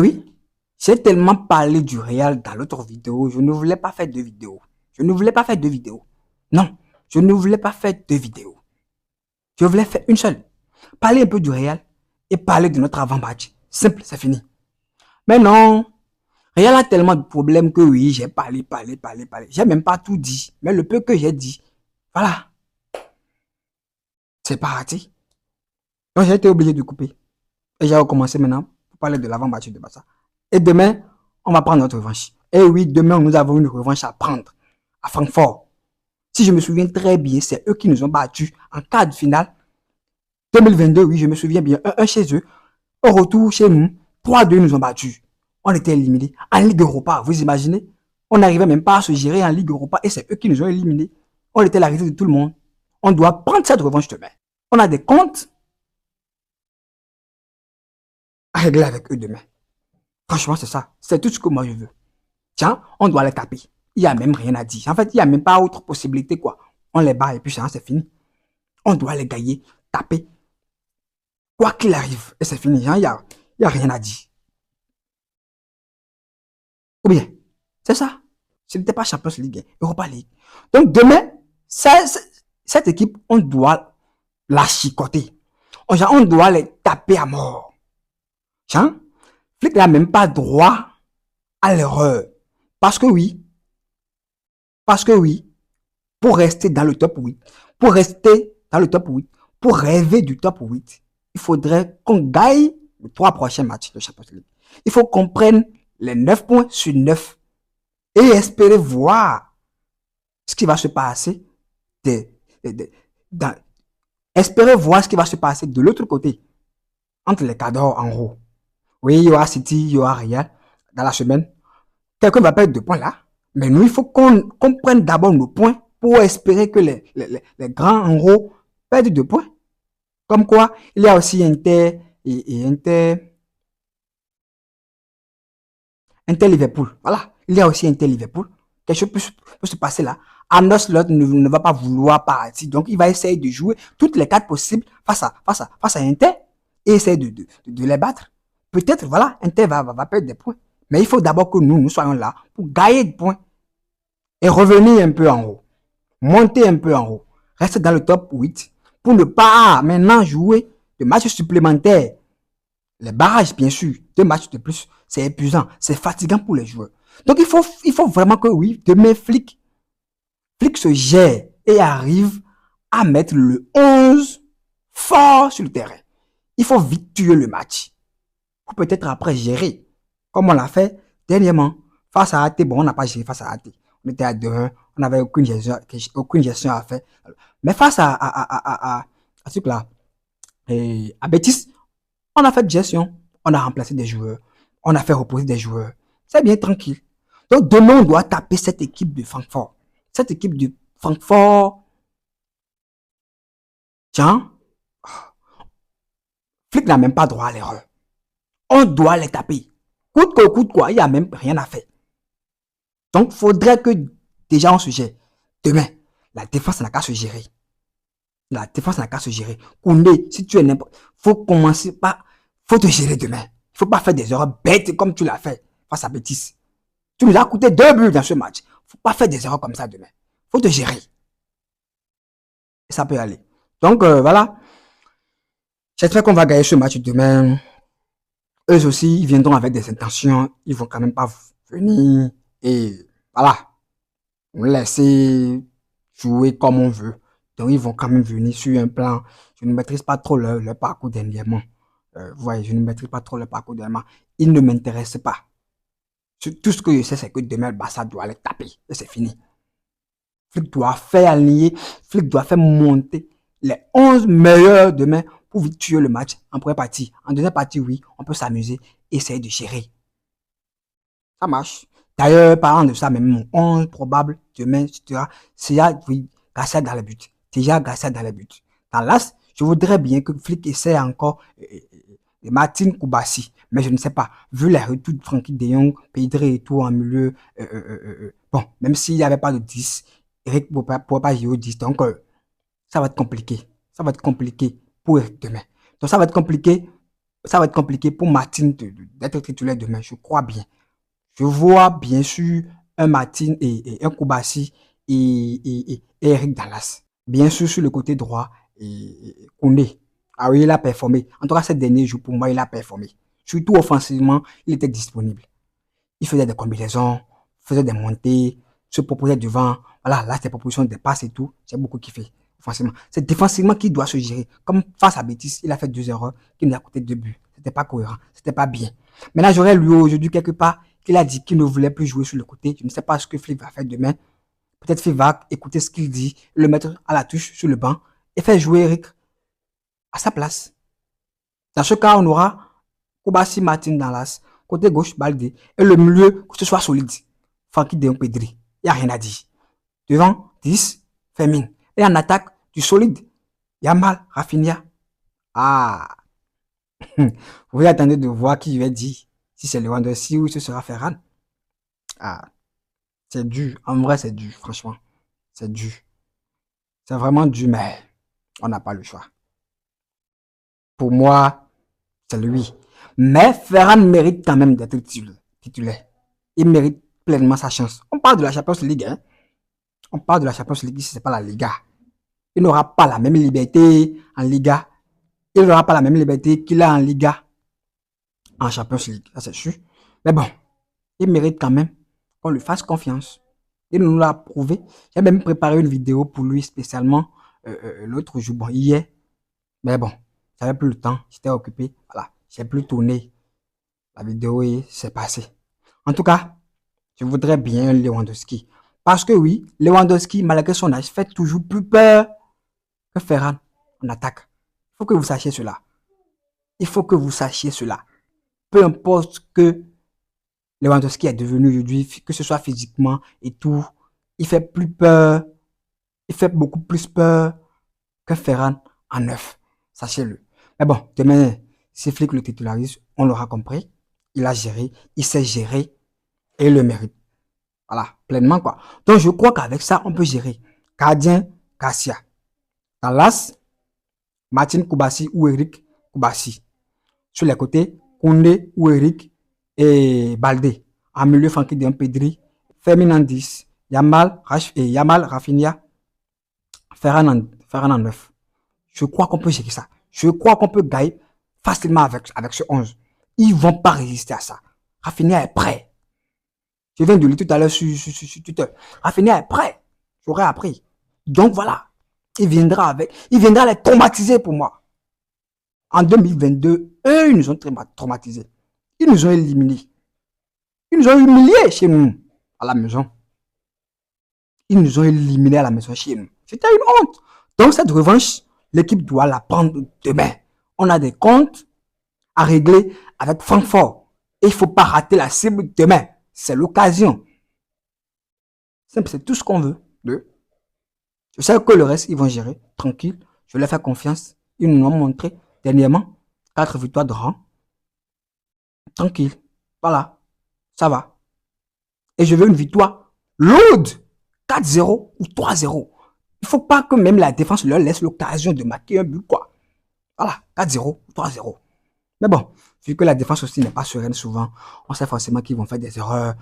Oui, j'ai tellement parlé du Real dans l'autre vidéo, je ne voulais pas faire deux vidéos. Je ne voulais pas faire deux vidéos. Non, je ne voulais pas faire deux vidéos. Je voulais faire une seule. Parler un peu du Real et parler de notre avant-match. Simple, c'est fini. Mais non, Real a tellement de problèmes que oui, j'ai parlé. J'ai même pas tout dit. Mais le peu que j'ai dit, voilà, c'est parti. Donc j'ai été obligé de couper. Et j'ai recommencé maintenant pour parler de l'avant-match de Barça. Et demain, on va prendre notre revanche. Et oui, demain, nous avons une revanche à prendre à Francfort. Si je me souviens très bien, c'est eux qui nous ont battus en quart de finale 2022. Oui, je me souviens bien. 1-1 chez eux. Au retour, chez nous, 3-2 nous ont battus. On était éliminés en Ligue Europa. Vous imaginez? On n'arrivait même pas à se gérer en Ligue Europa et c'est eux qui nous ont éliminés. On était la risée de tout le monde. On doit prendre cette revanche demain. On a des comptes à régler avec eux demain. Franchement, c'est ça. C'est tout ce que moi je veux. Tiens, on doit les taper. Il n'y a même rien à dire. En fait, il n'y a même pas autre possibilité, quoi. On les bat et puis c'est fini. On doit les gagner, taper. Quoi qu'il arrive, et c'est fini. Il n'y a rien à dire. Ou bien, c'est ça. Ce n'était pas Champions League, Europa League. Donc demain, cette équipe, on doit la chicoter. On doit les taper à mort. Tiens, Flick n'a même pas droit à l'erreur. Parce que oui, pour rester dans le top 8, pour rester dans le top 8, pour rêver du top 8, il faudrait qu'on gagne les 3 prochains matchs de Champions League. Il faut qu'on prenne les 9 points sur 9 et espérer voir ce qui va se passer espérer voir ce qui va se passer de l'autre côté, entre les cadres en haut. Oui, il y aura City, il y aura Real dans la semaine. Quelqu'un va perdre 2 points là. Mais nous, il faut qu'on prenne d'abord nos points pour espérer que les grands en haut perdent 2 points. Comme quoi, il y a aussi Inter Liverpool. Voilà, il y a aussi Inter Liverpool. Quelque chose peut se passer là. Arne Slot ne va pas vouloir partir. Donc, il va essayer de jouer toutes les cartes possibles face à Inter et essayer de les battre. Peut-être, voilà, Inter va perdre des points. Mais il faut d'abord que nous soyons là pour gagner des points et revenir un peu en haut. Monter un peu en haut. Rester dans le top 8 pour ne pas maintenant jouer de matchs supplémentaires. Les barrages, bien sûr, 2 matchs de plus, c'est épuisant, c'est fatigant pour les joueurs. Donc il faut vraiment que oui, demain Flick se gère et arrive à mettre le 11 fort sur le terrain. Il faut vite tuer le match pour peut-être après gérer, comme on l'a fait dernièrement. Face à AT, bon, on n'a pas géré face à AT. On était à 2-1, on n'avait aucune gestion à faire. Mais face à ce là, à Betis, on a fait de gestion, on a remplacé des joueurs, on a fait reposer des joueurs. C'est bien tranquille. Donc demain, on doit taper cette équipe de Francfort. Cette équipe de Francfort, tiens, Flick n'a même pas droit à l'erreur. On doit les taper. Coûte que coûte quoi, il n'y a même rien à faire. Donc, il faudrait que déjà on se gère. Demain, la défense n'a qu'à se gérer. La défense n'a qu'à se gérer. Koundé, si tu es n'importe, faut commencer par, faut te gérer demain. Il faut pas faire des erreurs bêtes comme tu l'as fait face à Betis. Tu nous as coûté 2 buts dans ce match. Faut pas faire des erreurs comme ça demain. Faut te gérer. Et ça peut aller. Donc, voilà. J'espère qu'on va gagner ce match demain. Eux aussi, ils viendront avec des intentions. Ils vont quand même pas venir. Et voilà. On laisser jouer comme on veut. Donc, ils vont quand même venir sur un plan. Je ne maîtrise pas trop leur parcours dernièrement. Vous voyez, je ne maîtrise pas trop le parcours dernièrement. Ils ne m'intéressent pas. Tout ce que je sais, c'est que demain, le Barça doit les taper. Et c'est fini. Flick doit faire aligner. Flick doit faire monter les 11 meilleurs demain pour vite tuer le match en première partie. En deuxième partie, oui, on peut s'amuser, essayer de gérer. Ça marche. D'ailleurs, parlant de ça, même mon 11 probable demain, c'est déjà, oui, Garcia dans le but. Déjà Garcia dans le but. Dans l'as, je voudrais bien que Flick essaie encore Martin Koubassi. Mais je ne sais pas. Vu les retours de Frankie de Jong, Pedri et tout en milieu, bon, même s'il n'y avait pas de 10, Eric ne pourrait pas jouer au 10. Donc, ça va être compliqué. Ça va être compliqué pour demain. Donc, ça va être compliqué ça va être compliqué pour Martin d'être titulaire demain, je crois bien. Je vois bien sûr un Martin et un Koubassi et Eric Dallas. Bien sûr, sur le côté droit, Koundé. Ah oui, il a performé. En tout cas, ces derniers jours, pour moi, il a performé. Surtout offensivement, il était disponible. Il faisait des combinaisons, faisait des montées, se proposait devant. Voilà, là, ses propositions de passes et tout, j'ai beaucoup kiffé. Offensivement. C'est défensivement qu'il doit se gérer. Comme face à Betis, il a fait 2 erreurs qui nous a coûté 2 buts. C'était pas cohérent, c'était pas bien. Maintenant, j'aurais lu aujourd'hui quelque part qu'il a dit qu'il ne voulait plus jouer sur le côté. Je ne sais pas ce que Flick va faire demain. Peut-être Flick va écouter ce qu'il dit, le mettre à la touche sur le banc et faire jouer Eric à sa place. Dans ce cas, on aura Koubassi, Martin Dallas, côté gauche, Baldé, et le milieu, que ce soit solide. Francky de Pedri, il n'y a rien à dire. Devant, 10, Fermin. Et en attaque, du solide. Yamal, Rafinha. Ah, vous attendez de voir qui va dire si c'est Lewandowski ou si ce sera Ferran. Ah, c'est dur. En vrai, c'est dur, franchement. C'est dur. C'est vraiment dur, mais on n'a pas le choix. Pour moi, c'est lui. Mais Ferran mérite quand même d'être titulaire. Il mérite pleinement sa chance. On parle de la Champions League, hein. On parle de la Champions League si ce n'est pas la Liga. Il n'aura pas la même liberté en Liga. Il n'aura pas la même liberté qu'il a en Liga en Champions League. Ça, c'est sûr. Mais bon, il mérite quand même qu'on lui fasse confiance. Il nous l'a prouvé. J'ai même préparé une vidéo pour lui spécialement l'autre jour, bon, hier. Mais bon, j'avais plus le temps. J'étais occupé. Voilà, j'ai plus tourné la vidéo et c'est passé. En tout cas, je voudrais bien Lewandowski. Parce que oui, Lewandowski, malgré son âge, fait toujours plus peur que Ferran en attaque. Il faut que vous sachiez cela. Il faut que vous sachiez cela. Peu importe ce que Lewandowski est devenu aujourd'hui, que ce soit physiquement et tout, il fait plus peur, il fait beaucoup plus peur que Ferran en neuf. Sachez-le. Mais bon, demain, si Flick le titularise, on l'aura compris. Il a géré, il sait gérer et il le mérite. Voilà, pleinement quoi. Donc je crois qu'avec ça, on peut gérer. Gardien, Garcia. Dallas, Martin Koubassi ou Eric Koubassi. Sur les côtés, Koundé ou Eric et Baldé. En milieu, Francky de Pedri, Fermin en 10, Yamal, Rafinha, Ferran en 9. Je crois qu'on peut gérer ça. Je crois qu'on peut gagner facilement avec ce 11. Ils ne vont pas résister à ça. Rafinha est prêt. Je viens de lire tout à l'heure sur Twitter. Rafinha est prêt. J'aurais appris. Donc voilà. Il viendra les traumatiser pour moi. En 2022, eux, ils nous ont traumatisés. Ils nous ont éliminés. Ils nous ont humiliés chez nous, à la maison. Ils nous ont éliminés à la maison chez nous. C'était une honte. Donc cette revanche, l'équipe doit la prendre demain. On a des comptes à régler avec Francfort. Et il ne faut pas rater la cible demain. C'est l'occasion. C'est tout ce qu'on veut d'eux. Je sais que le reste, ils vont gérer. Tranquille. Je leur fais confiance. Ils nous ont montré dernièrement 4 victoires de rang. Tranquille. Voilà. Ça va. Et je veux une victoire lourde. 4-0 ou 3-0. Il ne faut pas que même la défense leur laisse l'occasion de marquer un but, quoi. Voilà. 4-0 ou 3-0. Mais bon, vu que la défense aussi n'est pas sereine souvent, on sait forcément qu'ils vont faire des erreurs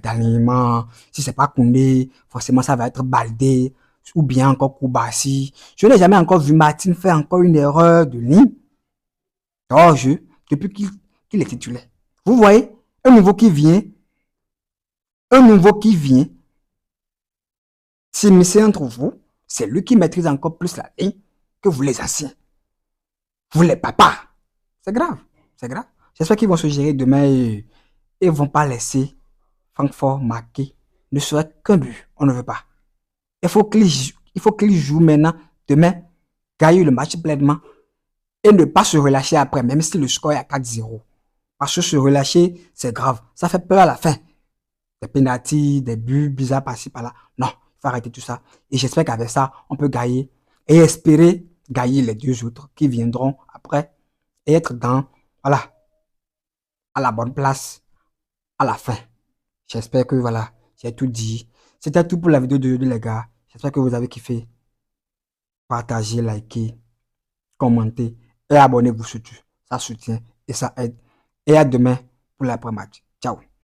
d'alignement. Si c'est pas Koundé, forcément ça va être Baldé ou bien encore Koubassi. Je n'ai jamais encore vu Martin faire encore une erreur de ligne hors jeu depuis qu'il est titulaire. Vous voyez, un nouveau qui vient, s'immiscer entre vous, c'est lui qui maîtrise encore plus la ligne que vous les anciens. Vous les papas. C'est grave, c'est grave. J'espère qu'ils vont se gérer demain et ils ne vont pas laisser Francfort marquer ne serait qu'un but. On ne veut pas. Il faut qu'ils jouent maintenant, demain, gagner le match pleinement et ne pas se relâcher après, même si le score est à 4-0. Parce que se relâcher, c'est grave. Ça fait peur à la fin. Des pénaltys, des buts bizarres par-ci, par-là. Non, il faut arrêter tout ça. Et j'espère qu'avec ça, on peut gagner et espérer gagner les 2 autres qui viendront après et être dans, voilà, à la bonne place à la fin. J'espère que, voilà, j'ai tout dit. C'était tout pour la vidéo de les gars. J'espère que vous avez kiffé. Partagez, likez, commentez et abonnez-vous surtout. Ça soutient et ça aide. Et à demain pour l'après-match. Ciao.